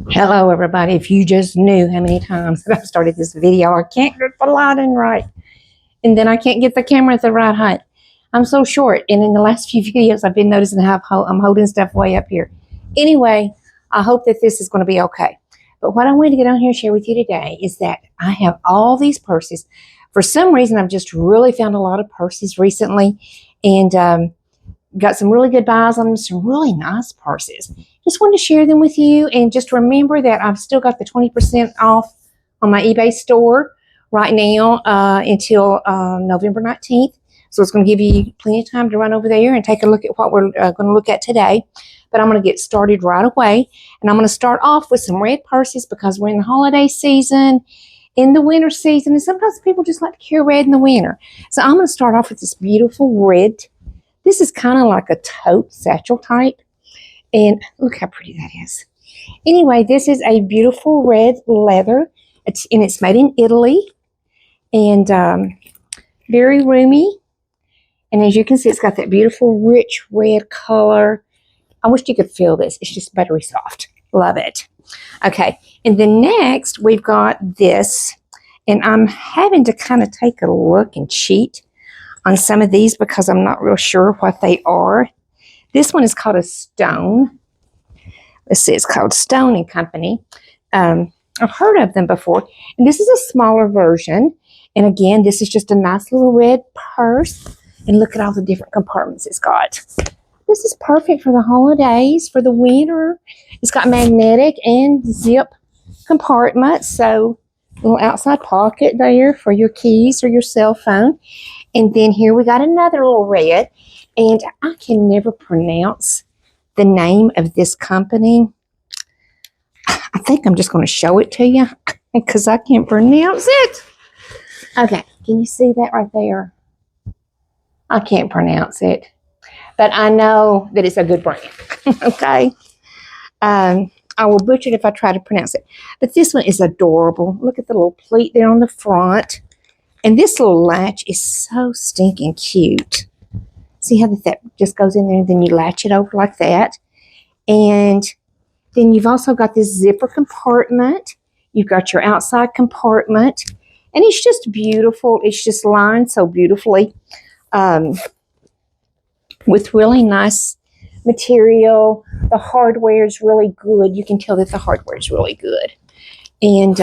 Hello, everybody. If you just knew how many times that I've started this video, I can't get the lighting right. And then I can't get the camera at the right height. I'm so short. And in the last few videos, I've been noticing how I'm holding stuff way up here. Anyway, I hope that this is going to be okay. But what I wanted to get on here and share with you today is that I have all these purses. For some reason, I've just really found a lot of purses recently. And got some really good buys on them, some really nice purses. Just wanted to share them with you, and just remember that I've still got the 20% off on my eBay store right now until November 19th. So it's going to give you plenty of time to run over there and take a look at what we're going to look at today. But I'm going to get started right away, and I'm going to start off with some red purses because we're in the holiday season, in the winter season, and sometimes people just like to carry red in the winter. So I'm going to start off with this beautiful red. This is kind of like a tote satchel type. And look how pretty that is. Anyway, this is a beautiful red leather. It's made in Italy. And very roomy. And as you can see, it's got that beautiful rich red color. I wish you could feel this. It's just buttery soft. Love it. Okay. And then next, we've got this. And I'm having to kind of take a look and cheat on some of these because I'm not real sure what they are. This one is called a Stone. Let's see, it's called Stone and Company. I've heard of them before. And this is a smaller version. And again, this is just a nice little red purse. And look at all the different compartments it's got. This is perfect for the holidays, for the winter. It's got magnetic and zip compartments. So a little outside pocket there for your keys or your cell phone. And then here we got another little red. And I can never pronounce the name of this company. I think I'm just going to show it to you because I can't pronounce it. Okay, can you see that right there? I can't pronounce it. But I know that it's a good brand. Okay. I will butcher it if I try to pronounce it. But this one is adorable. Look at the little pleat there on the front. And this little latch is so stinking cute. See how that just goes in there and then you latch it over like that. And then you've also got this zipper compartment. You've got your outside compartment. And it's just beautiful. It's just lined so beautifully with really nice material. The hardware is really good. You can tell that the hardware is really good. And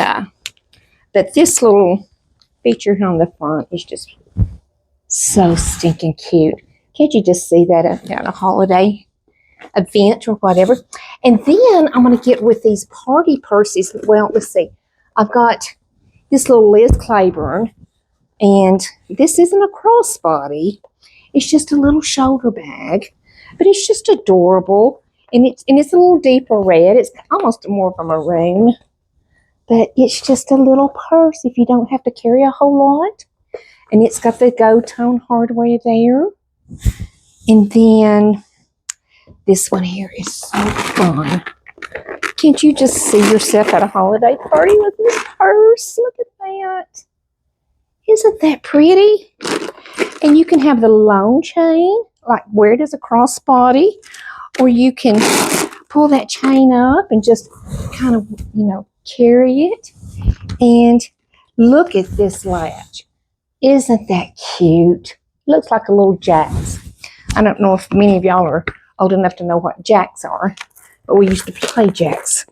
but this little feature here on the front is just so stinking cute. Can't you just see that at a holiday event or whatever? And then I'm going to get with these party purses. Well, let's see. I've got this little Liz Claiborne, and this isn't a crossbody. It's just a little shoulder bag, but it's just adorable. And it's a little deeper red. It's almost more of a maroon. But it's just a little purse if you don't have to carry a whole lot. And it's got the gold tone hardware there. And then this one here is so fun. Can't you just see yourself at a holiday party with this purse? Look at that. Isn't that pretty? And you can have the long chain, like wear it as a crossbody, or you can pull that chain up and just kind of, carry it. And look at this latch. Isn't that cute? Looks like a little jacks. I don't know if many of y'all are old enough to know what jacks are, but we used to play jacks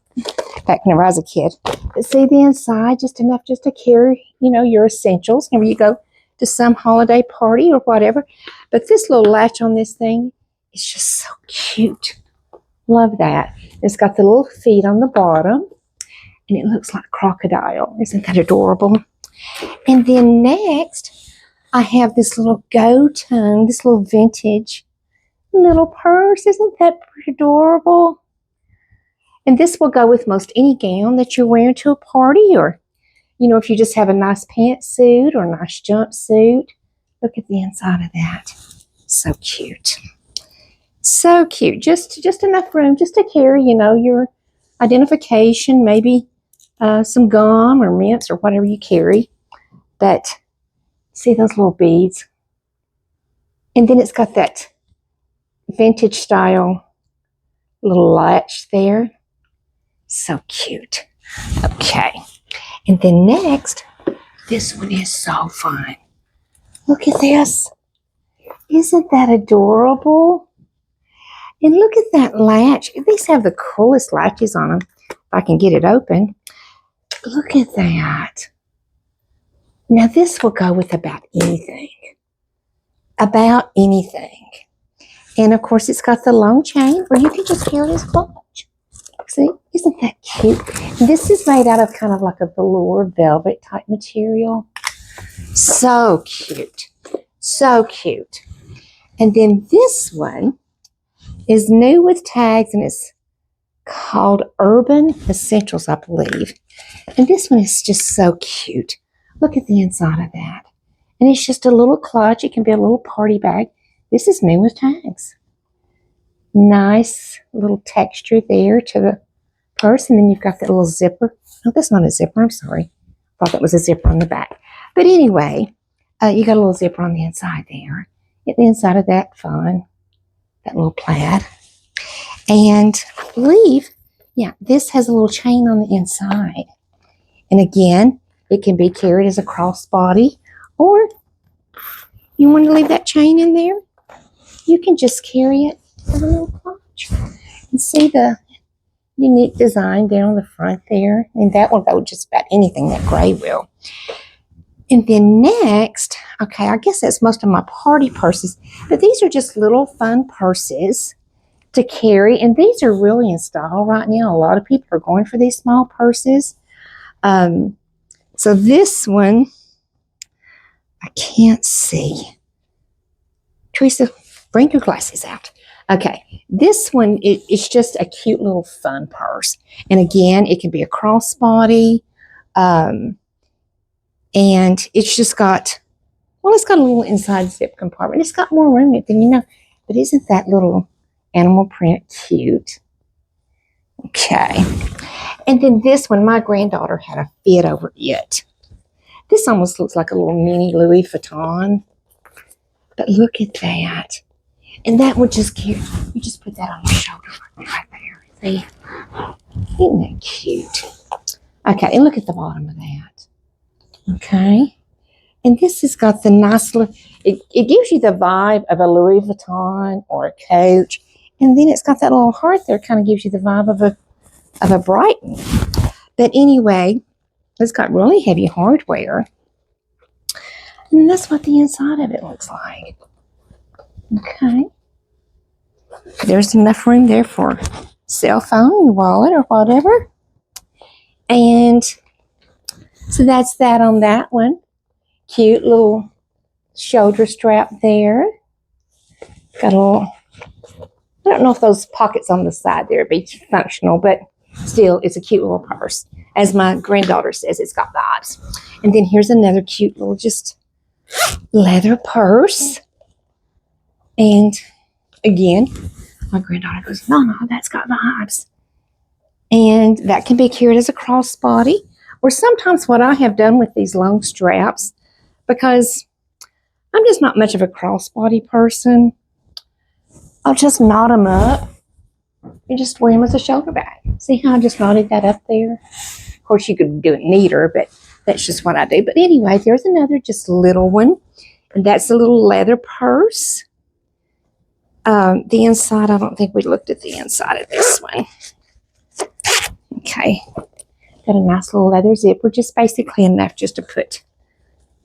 back when I was a kid. But see the inside, just enough just to carry, your essentials whenever you go to some holiday party or whatever. But this little latch on this thing is just so cute. Love that. It's got the little feet on the bottom. And it looks like crocodile. Isn't that adorable? And then next, I have this little gold tone, this little vintage little purse. Isn't that adorable? And this will go with most any gown that you're wearing to a party, or, if you just have a nice pantsuit or a nice jumpsuit. Look at the inside of that. So cute. So cute. Just enough room just to carry, your identification, maybe some gum or mints or whatever you carry. But see those little beads? And then it's got that vintage style little latch there. So cute. Okay. And then next, this one is so fun. Look at this. Isn't that adorable? And look at that latch. These have the coolest latches on them. If I can get it open. Look at that. Now this will go with about anything. About anything. And of course it's got the long chain, or you can just carry it as clutch. See, isn't that cute? This is made out of kind of like a velour velvet type material. So cute. So cute. And then this one is new with tags, and it's called Urban Essentials, I believe. And this one is just so cute. Look at the inside of that. And it's just a little clutch. It can be a little party bag. This is new with tags. Nice little texture there to the purse. And then you've got that little zipper. Oh, that's not a zipper. I'm sorry. I thought that was a zipper on the back. But anyway, you got a little zipper on the inside there. Get the inside of that fun. That little plaid. And I believe, yeah, this has a little chain on the inside. And again, it can be carried as a crossbody, or you want to leave that chain in there, you can just carry it with a little clutch. And see the unique design there on the front there. And that will go just about anything, that gray will. And then next, okay, I guess that's most of my party purses, but these are just little fun purses to carry. And these are really in style right now. A lot of people are going for these small purses. So this one, I can't see. Teresa, bring your glasses out. Okay, this one, it's just a cute little fun purse. And again, it can be a crossbody. And it's just got, well, it's got a little inside zip compartment. It's got more room in it than you know. But isn't that little animal print cute? Okay. And then this one, my granddaughter had a fit over it. This almost looks like a little mini Louis Vuitton. But look at that. And that would just cute. You just put that on your shoulder right there. See? Isn't that cute? Okay, and look at the bottom of that. Okay. And this has got the nice little, it gives you the vibe of a Louis Vuitton or a Coach. And then it's got that little heart there, kind of gives you the vibe of a Brighton. But anyway, it's got really heavy hardware. And that's what the inside of it looks like. Okay. There's enough room there for cell phone, your wallet, or whatever. And so that's that on that one. Cute little shoulder strap there. Got a little, I don't know if those pockets on the side there would be functional, but still, it's a cute little purse. As my granddaughter says, it's got vibes. And then here's another cute little just leather purse. And again, my granddaughter goes, no, that's got vibes. And that can be carried as a crossbody. Or sometimes what I have done with these long straps, because I'm just not much of a crossbody person, I'll just knot them up and just wear them as a shoulder bag. See how I just knotted that up there? Of course, you could do it neater, but that's just what I do. But anyway, there's another just little one. And that's a little leather purse. The inside, I don't think we looked at the inside of this one. Okay. Got a nice little leather zipper, just basically enough just to put,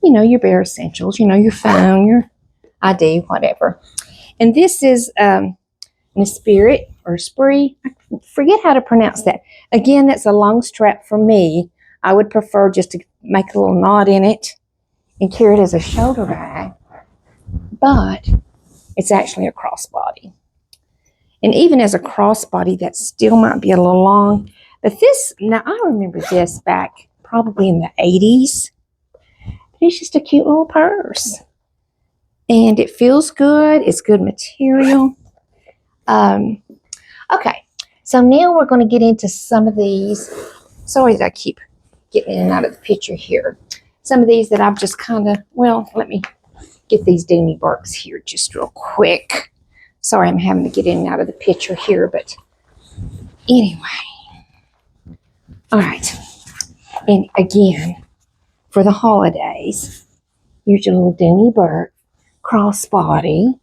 you know, your bare essentials, you know, your phone, your ID, whatever. And this is an Esprit or Spree. I forget how to pronounce that. Again, that's a long strap for me. I would prefer just to make a little knot in it and carry it as a shoulder bag. But it's actually a crossbody. And even as a crossbody, that still might be a little long. But this, now I remember this back probably in the 80s. But it's just a cute little purse. And it feels good. It's good material. Okay, so now we're going to get into some of these. Sorry that I keep getting in and out of the picture here. Some of these that I've just kind of, well, let me get these Dooney Burks here just real quick. Sorry, I'm having to get in and out of the picture here, but anyway. All right. And again, for the holidays, here's your little Denny Burke crossbody.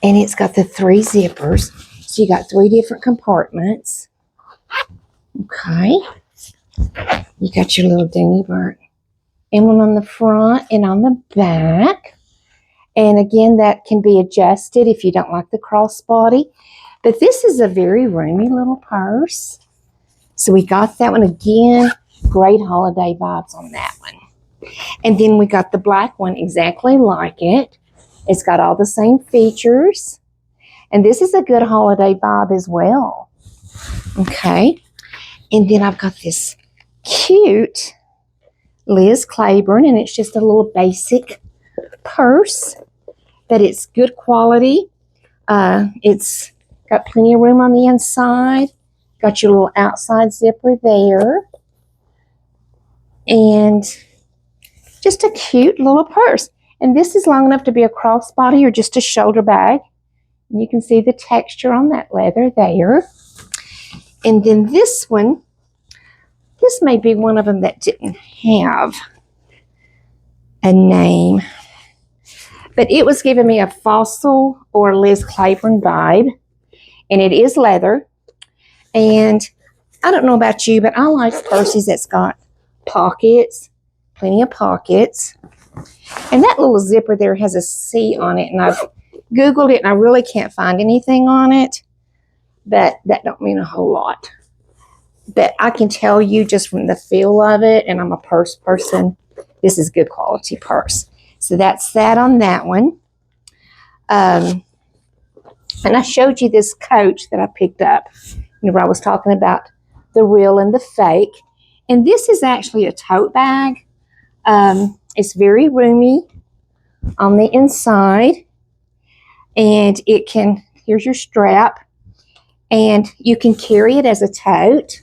And it's got the 3 zippers. So you got 3 different compartments. Okay. You got your little Denny Burke emblem on the front and on the back. And again, that can be adjusted if you don't like the crossbody. But this is a very roomy little purse. So we got that one again. Great holiday vibes on that one. And then we got the black one exactly like it. It's got all the same features. And this is a good holiday vibe as well. Okay. And then I've got this cute Liz Claiborne, and it's just a little basic purse, but it's good quality. It's got plenty of room on the inside. Got your little outside zipper there. And just a cute little purse. And this is long enough to be a crossbody or just a shoulder bag. And you can see the texture on that leather there. And then this one, this may be one of them that didn't have a name. But it was giving me a Fossil or Liz Claiborne vibe. And it is leather. And I don't know about you, but I like purses that's got pockets, plenty of pockets. And that little zipper there has a C on it. And I've Googled it and I really can't find anything on it. But that don't mean a whole lot. But I can tell you just from the feel of it, and I'm a purse person, this is good quality purse. So that's that on that one. And I showed you this coach that I picked up. Whenever I was talking about the real and the fake. And this is actually a tote bag. It's very roomy on the inside. And it can, here's your strap. And you can carry it as a tote.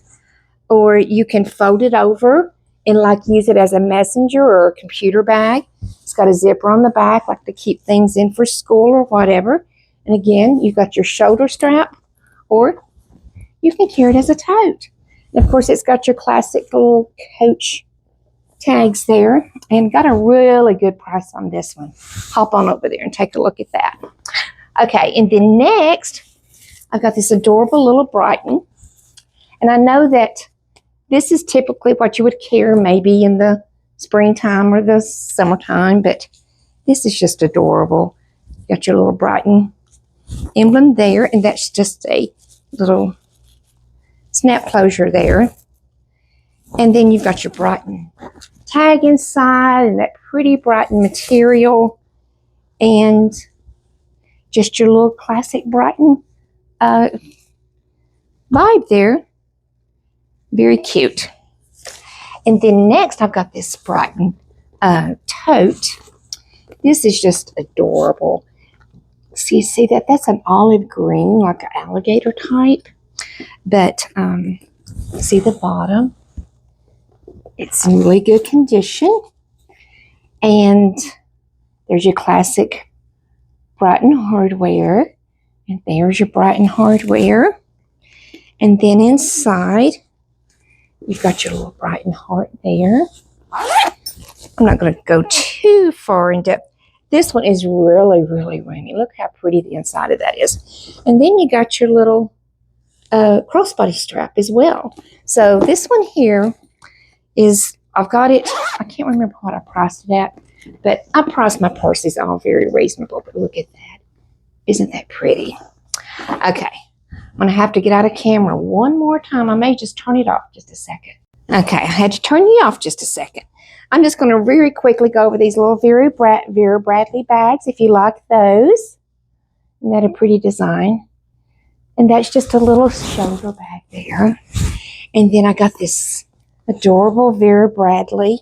Or you can fold it over and like use it as a messenger or a computer bag. It's got a zipper on the back like to keep things in for school or whatever. And again, you've got your shoulder strap. Or you can carry it as a tote. And of course, it's got your classic little Coach tags there. And got a really good price on this one. Hop on over there and take a look at that. Okay, and then next, I've got this adorable little Brighton. And I know that this is typically what you would carry maybe in the springtime or the summertime. But this is just adorable. Got your little Brighton emblem there. And that's just a little snap closure there. And then you've got your Brighton tag inside and that pretty Brighton material. And just your little classic Brighton vibe there. Very cute. And then next I've got this Brighton tote. This is just adorable. So you see that? That's an olive green, like an alligator type. But see the bottom? It's in really good condition. And there's your classic Brighton hardware. And there's your Brighton hardware. And then inside, you've got your little Brighton heart there. I'm not going to go too far in depth. This one is really, really roomy. Look how pretty the inside of that is. And then you got your little crossbody strap as well. So this one here is, I've got it, I can't remember what I priced it at, but I priced my purses all very reasonable. But look at that. Isn't that pretty? Okay. I'm going to have to get out of camera one more time. I may just turn it off just a second. Okay, I had to turn you off just a second. I'm just going to very quickly go over these little Vera Bradley bags, if you like those. Isn't that a pretty design? And that's just a little shoulder bag there. And then I got this adorable Vera Bradley.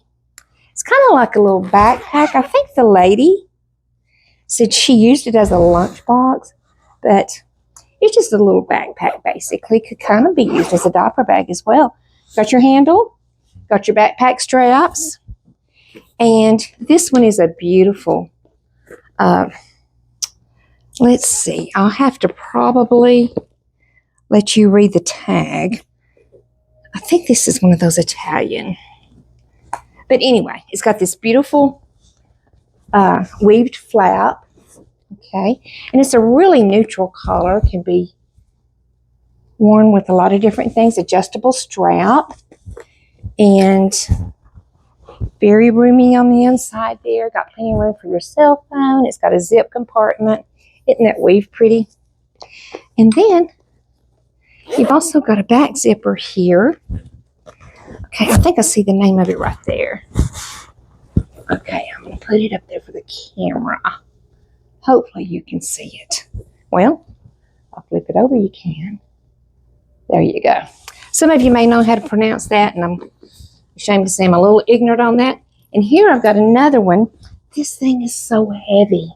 It's kind of like a little backpack. I think the lady said she used it as a lunchbox, but it's just a little backpack basically. Could kind of be used as a diaper bag as well. Got your handle, got your backpack straps, and this one is a beautiful, let's see, I'll have to probably let you read the tag. I think this is one of those Italian. But anyway, it's got this beautiful weaved flap. Okay. And it's a really neutral color. Can be worn with a lot of different things. Adjustable strap. And very roomy on the inside there. Got plenty of room for your cell phone. It's got a zip compartment. Isn't that weave pretty? And then you've also got a back zipper here. Okay, I think I see the name of it right there. Okay, I'm going to put it up there for the camera. Hopefully you can see it. Well, I'll flip it over, you can. There you go. Some of you may know how to pronounce that, and I'm ashamed to say I'm a little ignorant on that. And here I've got another one. This thing is so heavy,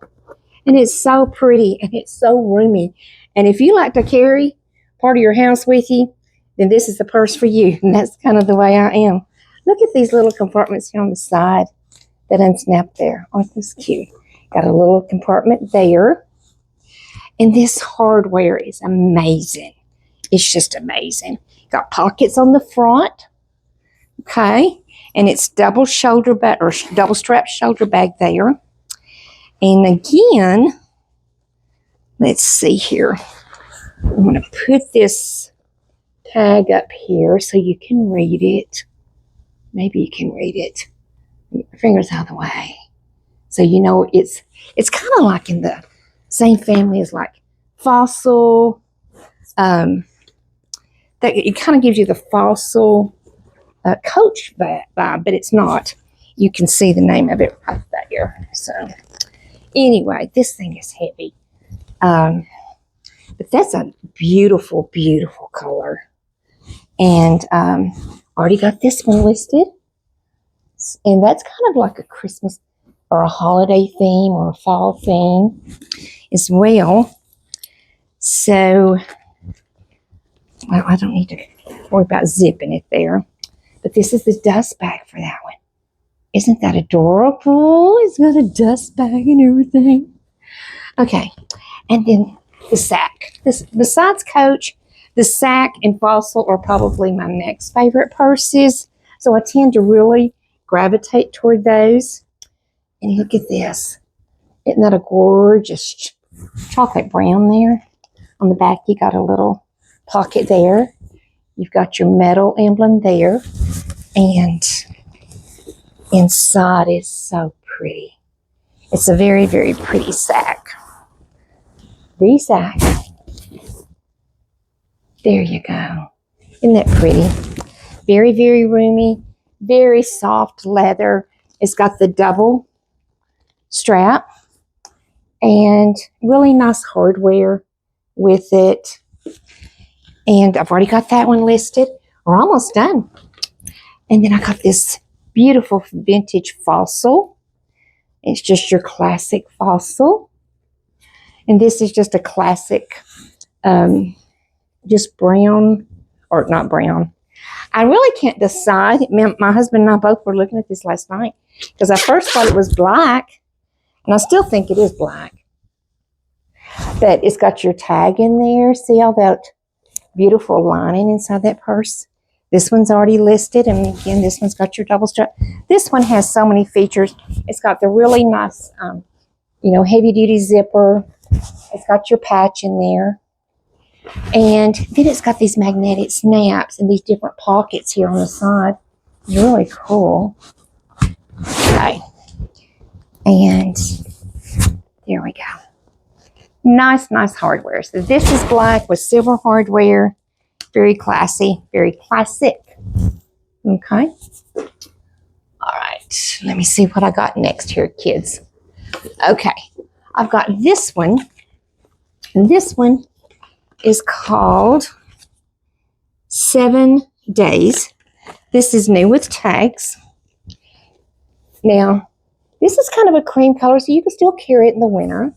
and it's so pretty, and it's so roomy. And if you like to carry part of your house with you, then this is the purse for you. And that's kind of the way I am. Look at these little compartments here on the side that unsnap there. Aren't those cute? Got a little compartment there. And this hardware is amazing. It's just amazing. Got pockets on the front. Okay. And it's double shoulder bag or double strap shoulder bag there. And again, let's see here. I'm going to put this tag up here so you can read it. Maybe you can read it. Get your fingers out of the way. So you know it's kind of like in the same family as like Fossil. That it kind of gives you the Fossil Coach vibe, but it's not. You can see the name of it right there. So anyway, this thing is heavy. But that's a beautiful, beautiful color. And already got this one listed. And that's kind of like a Christmas or a holiday theme or a fall theme as well. So, well, I don't need to worry about zipping it there. But this is the dust bag for that one. Isn't that adorable? It's got a dust bag and everything. Okay. And then the sack. Besides Coach, the sack and Fossil are probably my next favorite purses. So I tend to really gravitate toward those. And look at this. Isn't that a gorgeous chocolate brown there? On the back, you got a little pocket there. You've got your metal emblem there. And inside is so pretty. It's a very, very pretty sack. The sack. There you go. Isn't that pretty? Very, very roomy. Very soft leather. It's got the double strap. And really nice hardware with it. And I've already got that one listed. We're almost done. And then I got this beautiful vintage Fossil. It's just your classic Fossil. And this is just a classic, just brown, or not brown. I really can't decide. My husband and I both were looking at this last night because I first thought it was black, and I still think it is black. But it's got your tag in there. See all that beautiful lining inside that purse? This one's already listed, and again, this one's got your double strap. This one has so many features. It's got the really nice, heavy-duty zipper. It's got your patch in there. And then it's got these magnetic snaps and these different pockets here on the side. It's really cool. Okay. And there we go. Nice, nice hardware. So this is black with silver hardware. Very classy, very classic. Okay. All right. Let me see what I got next here, kids. Okay. I've got this one. And this one is called 7 Days. This is new with tags. Now, this is kind of a cream color, so you can still carry it in the winter.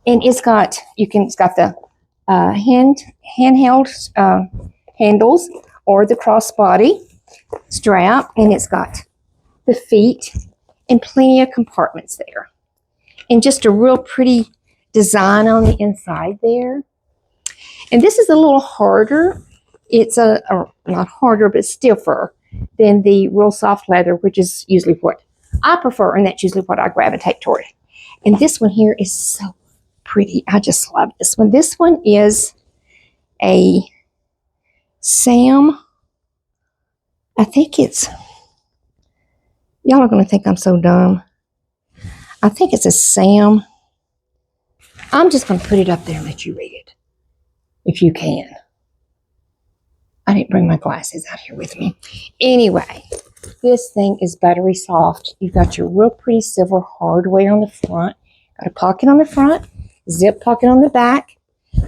And it's got the handheld handles or the crossbody strap, and it's got the feet and plenty of compartments there. And just a real pretty design on the inside there. And this is a little harder it's a not harder, but stiffer than the real soft leather, which is usually what I prefer, and that's usually what I gravitate toward. And this one here is so pretty. I just love this one. This one is a Sam. I think it's, y'all are going to think I'm so dumb. I think it's a Sam. I'm just going to put it up there and let you read it, if you can. I didn't bring my glasses out here with me. Anyway, this thing is buttery soft. You've got your real pretty silver hardware on the front. Got a pocket on the front, zip pocket on the back.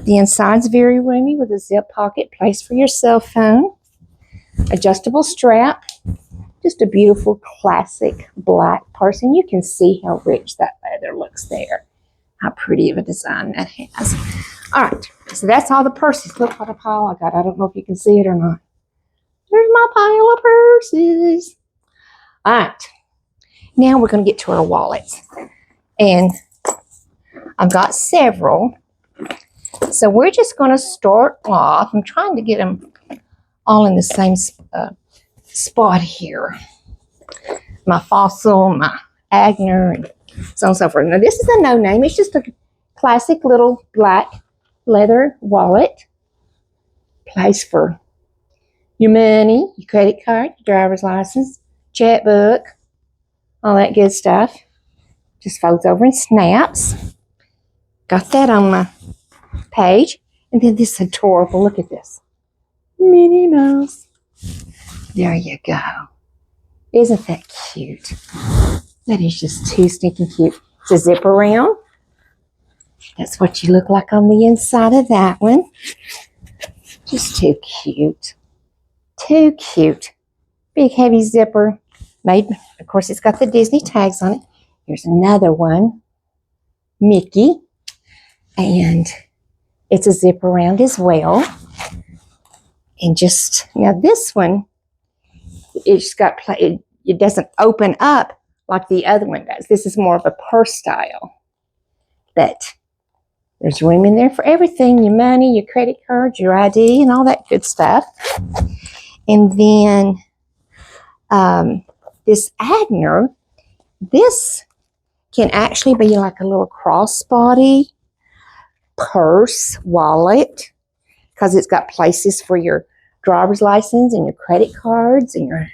The inside's very roomy with a zip pocket, place for your cell phone. Adjustable strap. Just a beautiful classic black purse. And you can see how rich that leather looks there. How pretty of a design that has. All right, so that's all the purses. Look what a pile I got. I don't know if you can see it or not. There's my pile of purses. All right, now we're going to get to our wallets. And I've got several. So we're just going to start off. I'm trying to get them all in the same spot here. My Fossil, my Aigner, and so on and so forth. Now this is a no name. It's just a classic little black leather wallet. Place for your money, your credit card, your driver's license, checkbook, all that good stuff. Just folds over and snaps. Got that on my page. And then this adorable, look at this. Minnie Mouse. There you go. Isn't that cute? That is just too stinking cute. It's a zip around. That's what you look like on the inside of that one. Just too cute. Too cute. Big heavy zipper. Made, of course, it's got the Disney tags on it. Here's another one. Mickey. And it's a zip around as well. And just, now this one, it's got, it doesn't open up like the other one does. This is more of a purse style. But there's room in there for everything. Your money, your credit cards, your ID, and all that good stuff. And then this Aigner, this can actually be like a little crossbody purse wallet, because it's got places for your driver's license and your credit cards and your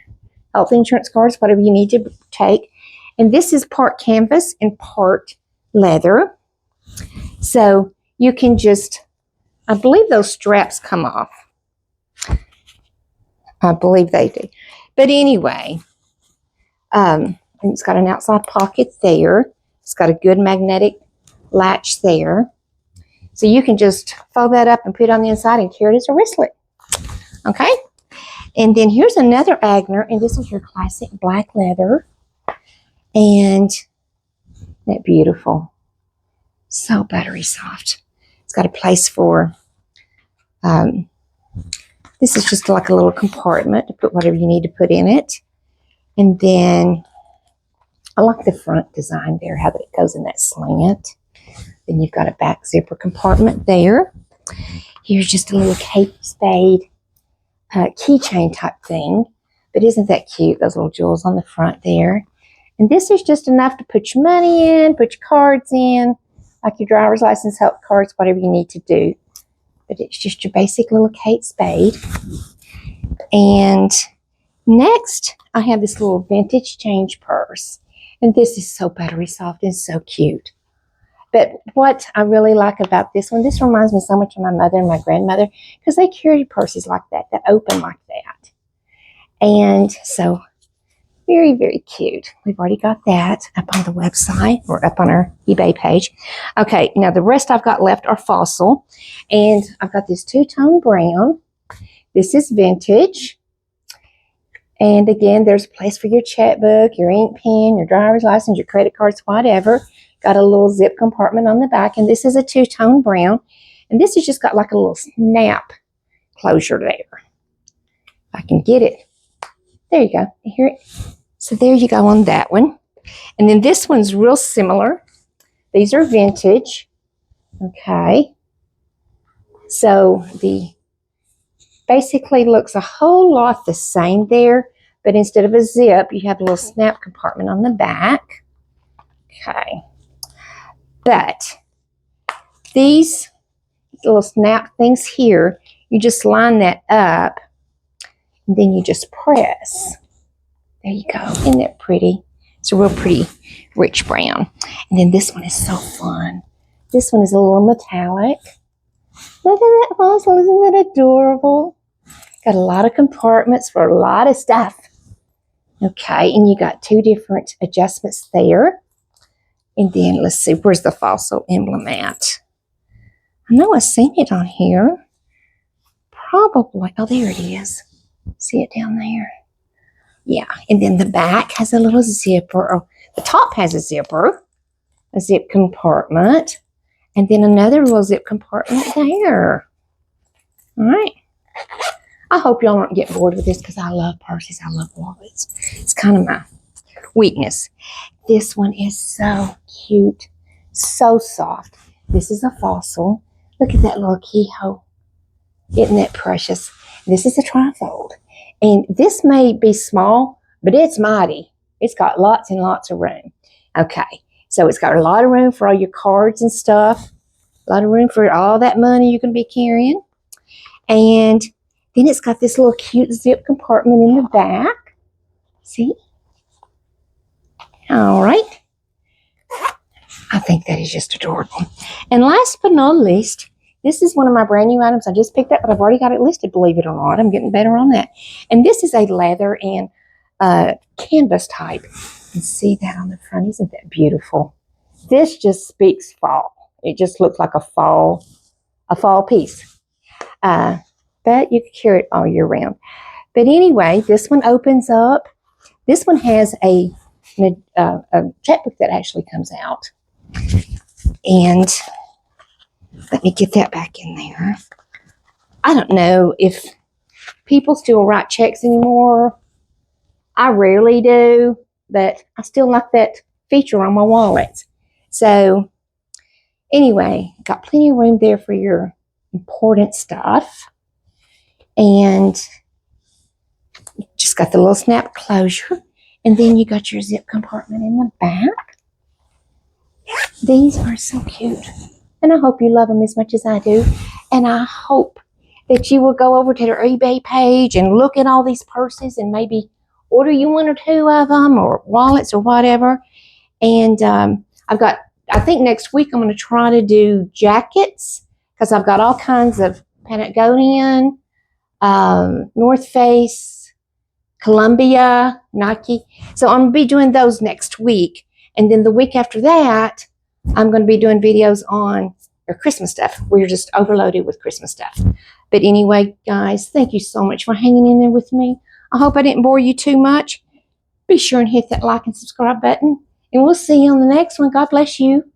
health insurance cards, whatever you need to take. And this is part canvas and part leather. So you can just, I believe those straps come off. I believe they do. But anyway, and it's got an outside pocket there. It's got a good magnetic latch there. So you can just fold that up and put it on the inside and carry it as a wristlet. Okay? And then here's another Aigner, and this is your classic black leather. And that beautiful. So buttery soft. It's got a place for, this is just like a little compartment to put whatever you need to put in it. And then I like the front design there, how that it goes in that slant. Then you've got a back zipper compartment there. Here's just a little Kate Spade keychain type thing. But isn't that cute? Those little jewels on the front there. And this is just enough to put your money in, put your cards in, like your driver's license, health cards, whatever you need to do. But it's just your basic little Kate Spade. And next, I have this little vintage change purse. And this is so buttery soft and so cute. But what I really like about this one, this reminds me so much of my mother and my grandmother, because they carried purses like that open like that. And so, very, very cute. We've already got that up on the website or up on our eBay page. Okay, now the rest I've got left are Fossil. And I've got this two-tone brown. This is vintage. And again, there's a place for your checkbook, your ink pen, your driver's license, your credit cards, whatever. Got a little zip compartment on the back. And this is a two-tone brown. And this has just got like a little snap closure there. If I can get it. There you go. You hear it? So there you go on that one. And then this one's real similar. These are vintage. Okay. So the basically looks a whole lot the same there, but instead of a zip, you have a little snap compartment on the back. Okay. But these little snap things here, you just line that up, and then you just press. There you go. Isn't that pretty? It's a real pretty rich brown. And then this one is so fun. This one is a little metallic. Look at that fossil. Isn't that adorable? Got a lot of compartments for a lot of stuff. Okay, and you got 2 different adjustments there. And then let's see, where's the fossil emblem at? I know I've seen it on here. Probably. Oh, there it is. See it down there? Yeah, and then the back has a little zipper. Or the top has a zipper, a zip compartment, and then another little zip compartment there. All right. I hope y'all don't get bored with this because I love purses. I love wallets. It's kind of my weakness. This one is so cute, so soft. This is a fossil. Look at that little keyhole. Isn't that precious? This is a trifold. And this may be small, but it's mighty. It's got lots and lots of room. Okay, so it's got a lot of room for all your cards and stuff. A lot of room for all that money you can be carrying. And then it's got this little cute zip compartment in the back. See? All right. I think that is just adorable. And last but not least, this is one of my brand new items I just picked up, but I've already got it listed, believe it or not. I'm getting better on that. And this is a leather and canvas type. You can see that on the front. Isn't that beautiful? This just speaks fall. It just looks like a fall piece. But you can carry it all year round. But anyway, this one opens up. This one has a checkbook that actually comes out. And let me get that back in there. I don't know if people still write checks anymore. I rarely do, but I still like that feature on my wallets. So anyway, got plenty of room there for your important stuff. And just got the little snap closure. And then you got your zip compartment in the back. These are so cute. And I hope you love them as much as I do. And I hope that you will go over to their eBay page and look at all these purses and maybe order you 1 or 2 of them or wallets or whatever. And I think next week I'm going to try to do jackets because I've got all kinds of Patagonian, North Face, Columbia, Nike. So I'm going to be doing those next week. And then the week after that, I'm going to be doing videos on their Christmas stuff. We're just overloaded with Christmas stuff. But anyway, guys, thank you so much for hanging in there with me. I hope I didn't bore you too much. Be sure and hit that like and subscribe button. And we'll see you on the next one. God bless you.